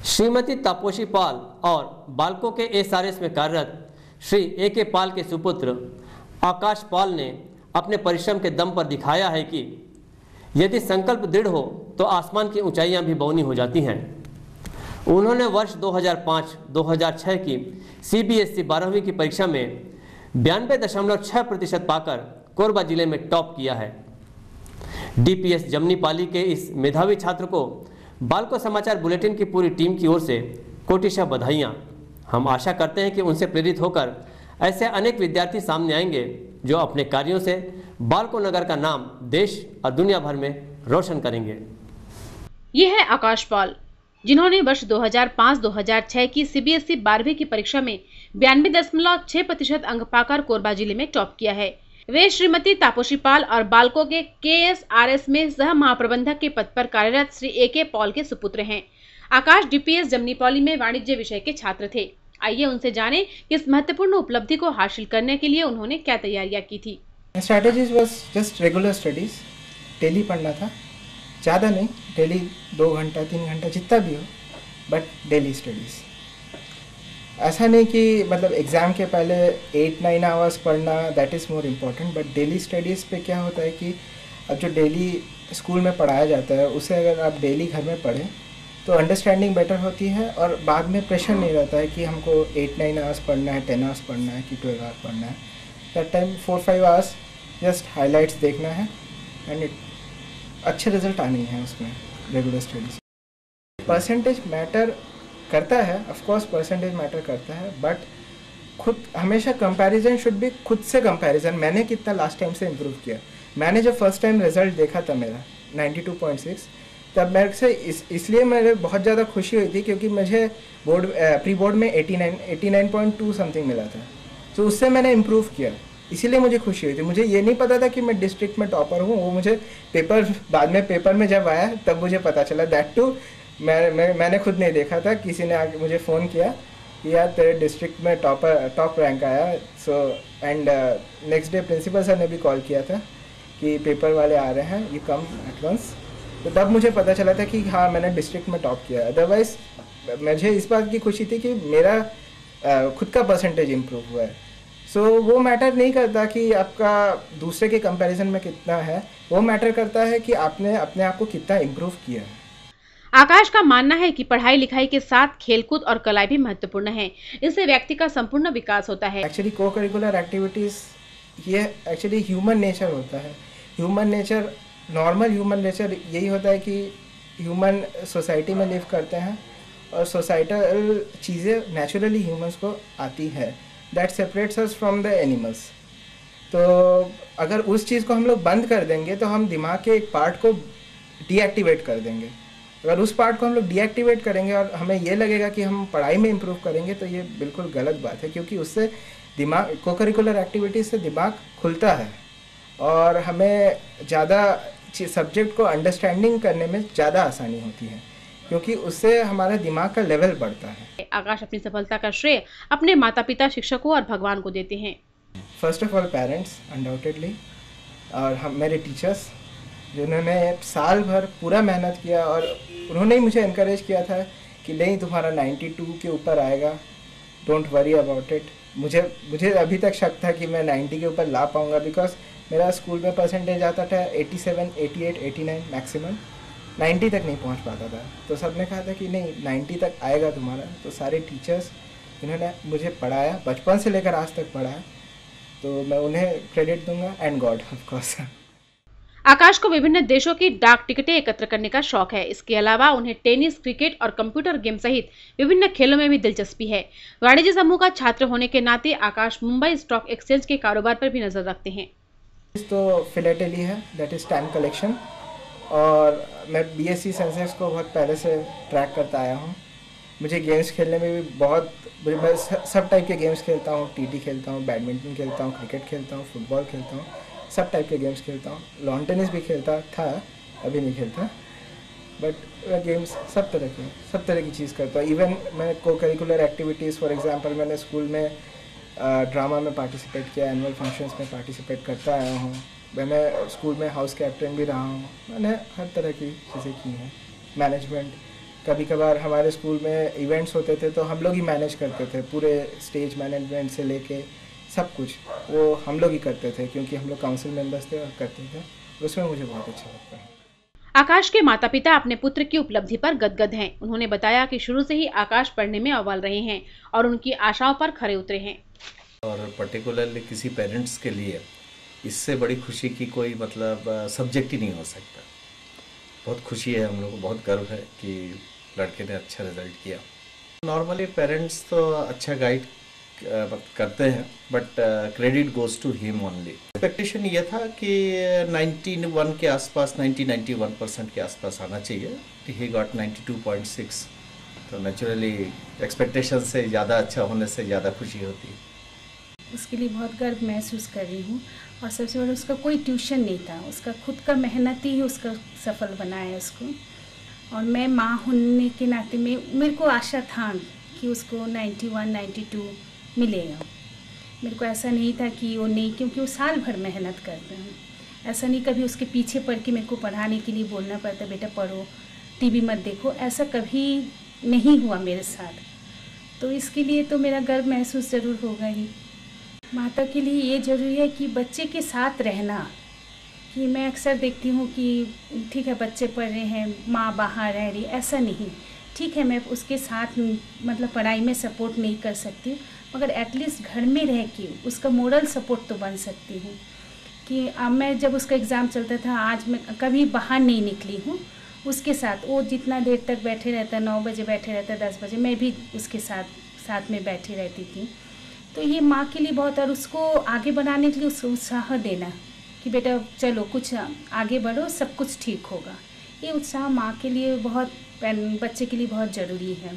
श्रीमती तापोशी पाल और बालकों के एसआरएस में कार्यरत श्री ए.के. पाल के सुपुत्र आकाश पाल ने अपने परिश्रम के दम पर दिखाया है कि यदि संकल्प दृढ़ हो तो आसमान की ऊंचाइयां भी बौनी हो जाती हैं। उन्होंने वर्ष 2005-2006 की सीबीएसई 12वीं की परीक्षा में 92.6% पाकर कोरबा जिले में टॉप किया है। डीपीएस जमनीपाली के इस मेधावी छात्र को बालको समाचार बुलेटिन की पूरी टीम की ओर से कोटिशा बधाइयाँ। हम आशा करते हैं कि उनसे प्रेरित होकर ऐसे अनेक विद्यार्थी सामने आएंगे जो अपने कार्यों से बालको नगर का नाम देश और दुनिया भर में रोशन करेंगे। ये है आकाश पाल, जिन्होंने वर्ष 2005-2006 की सीबीएसई 12वीं की परीक्षा में 92.6% अंक पाकर कोरबा जिले में टॉप किया है। वे श्रीमती तापोशी पाल और बालको के केएसआरएस में सह महाप्रबंधक के पद पर कार्यरत श्री ए.के. पॉल के सुपुत्र हैं। आकाश डीपीएस जमनीपाली में वाणिज्य विषय के छात्र थे। आइए उनसे जानें कि इस महत्वपूर्ण उपलब्धि को हासिल करने के लिए उन्होंने क्या तैयारियां की थी। Strategies was just regular studies, daily पढ़ना था, ज़्यादा नहीं, डेली 2 घंटा 3 घंटा जितना भी हो, बट डेली स्टडीज़। ऐसा नहीं कि मतलब एग्ज़ाम के पहले 8-9 आवर्स पढ़ना, that is more important, but daily studies पे क्या होता है कि अब जो डेली स्कूल में पढ़ाया जाता है उसे अगर आप डेली घर में पढ़ें तो अंडरस्टैंडिंग बेटर होती है और बाद में प्रेशर नहीं रहता है कि हमको 8-9 आवर्स पढ़ना है, 10 आवर्स पढ़ना है कि 12 आवर्स पढ़ना है। That time 4-5 hours just highlights देखना है एंड अच्छे रिजल्ट आने हैं उसमें रेगुलर स्टडीज। परसेंटेज मैटर करता है, ऑफ कोर्स परसेंटेज मैटर करता है, बट खुद हमेशा कंपैरिजन शुड बी खुद से कंपैरिजन। मैंने कितना लास्ट टाइम से इम्प्रूव किया। मैंने जब फर्स्ट टाइम रिजल्ट देखा था मेरा 92.6, तब मेरे से इसलिए मेरे बहुत ज़्यादा खुशी हुई थी क्योंकि मुझे प्री बोर्ड में 89.2 समथिंग मिला था, तो उससे मैंने इम्प्रूव किया, इसीलिए मुझे खुशी हुई थी। मुझे ये नहीं पता था कि मैं डिस्ट्रिक्ट में टॉपर हूँ, वो मुझे बाद में पेपर में जब आया तब मुझे पता चला। दैट टू मैंने खुद नहीं देखा था, किसी ने आके मुझे फ़ोन किया कि यार तेरे डिस्ट्रिक्ट में टॉप रैंक आया। So and next day principal sir ने भी कॉल किया था कि पेपर वाले आ रहे हैं, यू कम एट वंस। तो तब मुझे पता चला था कि हाँ मैंने डिस्ट्रिक्ट में टॉप किया। अदरवाइज़ मुझे इस बात की खुशी थी कि मेरा खुद का परसेंटेज इम्प्रूव हुआ है। सो वो मैटर नहीं करता कि आपका दूसरे के कंपैरिजन में कितना है, वो मैटर करता है कि आपने अपने आप को कितना इम्प्रूव किया है। आकाश का मानना है कि पढ़ाई लिखाई के साथ खेलकूद और कला भी महत्वपूर्ण है, इससे व्यक्ति का संपूर्ण विकास होता है। एक्चुअली को करिकुलर एक्टिविटीज़ ये एक्चुअली ह्यूमन नेचर होता है। Human nature, normal human nature यही होता है कि ह्यूमन सोसाइटी में लिव करते हैं और सोसाइटल चीज़ें नेचुरली ह्यूमंस को आती है, that separates us from the animals. तो अगर उस चीज़ को हम लोग बंद कर देंगे तो हम दिमाग के एक पार्ट को डीएक्टिवेट कर देंगे। अगर उस पार्ट को हम लोग डीएक्टिवेट करेंगे और हमें ये लगेगा कि हम पढ़ाई में इम्प्रूव करेंगे, तो ये बिल्कुल गलत बात है, क्योंकि उससे दिमाग, को करिकुलर एक्टिविटीज़ से दिमाग खुलता है और हमें ज़्यादा सब्जेक्ट को अंडरस्टैंडिंग करने में ज़्यादा आसानी होती है, क्योंकि उससे हमारा दिमाग का लेवल बढ़ता है। आकाश अपनी सफलता का श्रेय अपने माता पिता, शिक्षकों और भगवान को देते हैं। First of all parents undoubtedly, और हम मेरे टीचर्स जिन्होंने साल भर पूरा मेहनत किया और उन्होंने ही मुझे इनकरेज किया था कि नहीं तुम्हारा 92 के ऊपर आएगा, डोंट वरी अबाउट इट। मुझे अभी तक शक था कि मैं 90 के ऊपर ला पाऊँगा, बिकॉज मेरा स्कूल में परसेंटेज आता था 87, 88, 89 मैक्सिमम, 90 तक नहीं पहुंच पाता था। तो सब ने कहा था कि नहीं 90 तक आएगा तुम्हारा। तो सारे टीचर्स जिन्होंने मुझे पढ़ाया, बचपन से लेकर आज तक पढ़ाया, तो मैं उन्हें क्रेडिट दूंगा, एंड गॉड ऑफ कोर्स। आकाश को विभिन्न देशों की डाक टिकटें एकत्र करने का शौक है। इसके अलावा उन्हें टेनिस, क्रिकेट और कंप्यूटर गेम सहित विभिन्न खेलों में भी दिलचस्पी है। वाणिज्य समूह का छात्र होने के नाते आकाश मुंबई स्टॉक एक्सचेंज के कारोबार पर भी नजर रखते हैं। तो फिलेटेली है, दैट इज स्टैम्प कलेक्शन, और मैं बीएससी सेंसेक्स को बहुत पहले से ट्रैक करता आया हूँ। मुझे गेम्स खेलने में भी मैं सब टाइप के गेम्स खेलता हूँ, टीटी खेलता हूँ, बैडमिंटन खेलता हूँ, क्रिकेट खेलता हूँ, फुटबॉल खेलता हूँ, सब टाइप के गेम्स खेलता हूँ। लॉन टेनिस भी खेलता था, अभी नहीं खेलता, बट गेम्स सब तरह की चीज़ करता हूँ। इवन मैं को करिकुलर एक्टिविटीज़, फॉर एग्जांपल मैंने स्कूल में ड्रामा में पार्टिसिपेट किया, एनुअल फंक्शंस में पार्टिसिपेट करता आया हूँ। मैंने स्कूल में हाउस कैप्टन भी रहा हूँ। मैंने हर तरह की चीज़ें की हैं, मैनेजमेंट, कभी कभार हमारे स्कूल में इवेंट्स होते थे तो हम लोग ही मैनेज करते थे, पूरे स्टेज मैनेजमेंट से लेके सब कुछ वो हम लोग ही करते थे, क्योंकि हम लोग काउंसिल मेंबर्स थे और करते थे। उसमें मुझे बहुत अच्छा लगता है। आकाश के माता पिता अपने पुत्र की उपलब्धि पर गदगद हैं। उन्होंने बताया कि शुरू से ही आकाश पढ़ने में अव्वल रहे हैं और उनकी आशाओं पर खरे उतरे हैं। और पर्टिकुलरली किसी पेरेंट्स के लिए इससे बड़ी खुशी की कोई मतलब सब्जेक्ट ही नहीं हो सकता। बहुत खुशी है, हम लोग को बहुत गर्व है कि लड़के ने अच्छा रिजल्ट किया। नॉर्मली पेरेंट्स तो अच्छा गाइड करते हैं, but credit goes to him only. Expectation ये था कि 91 के आसपास, 91% के आसपास आना चाहिए। ही गॉट 92.6, तो नेचुरली एक्सपेक्टेशन से ज़्यादा अच्छा होने से ज़्यादा खुशी होती है। उसके लिए बहुत गर्व महसूस कर रही हूँ। और सबसे बड़ा, उसका कोई ट्यूशन नहीं था, उसका खुद का मेहनत ही उसका सफल बनाया उसको। और मैं माँ होने के नाते में मेरे को आशा था कि उसको 91, 92 मिलेगा। मेरे को ऐसा नहीं था कि वो नहीं, क्योंकि वो साल भर मेहनत करते हैं। ऐसा नहीं कभी उसके पीछे पड़ के मेरे को पढ़ाने के लिए बोलना पड़ता, बेटा पढ़ो, टीवी मत देखो, ऐसा कभी नहीं हुआ मेरे साथ। तो इसके लिए तो मेरा गर्व महसूस ज़रूर होगा ही। माता के लिए ये ज़रूरी है कि बच्चे के साथ रहना। कि मैं अक्सर देखती हूँ कि ठीक है बच्चे पढ़ रहे हैं, माँ बाहर रह रही, ऐसा नहीं। ठीक है, मैं उसके साथ मतलब पढ़ाई में सपोर्ट नहीं कर सकती, मगर एटलीस्ट घर में रह के उसका मोरल सपोर्ट तो बन सकती हूँ। कि अब मैं जब उसका एग्ज़ाम चलता था, आज मैं कभी बाहर नहीं निकली हूँ उसके साथ। वो जितना देर तक बैठे रहता, 9 बजे बैठे रहता, 10 बजे, मैं भी उसके साथ में बैठी रहती थी। तो ये माँ के लिए बहुत, और उसको आगे बढ़ाने के लिए उसको उत्साह देना कि बेटा चलो कुछ आगे बढ़ो, सब कुछ ठीक होगा। ये उत्साह माँ के लिए बहुत, बच्चे के लिए बहुत ज़रूरी है।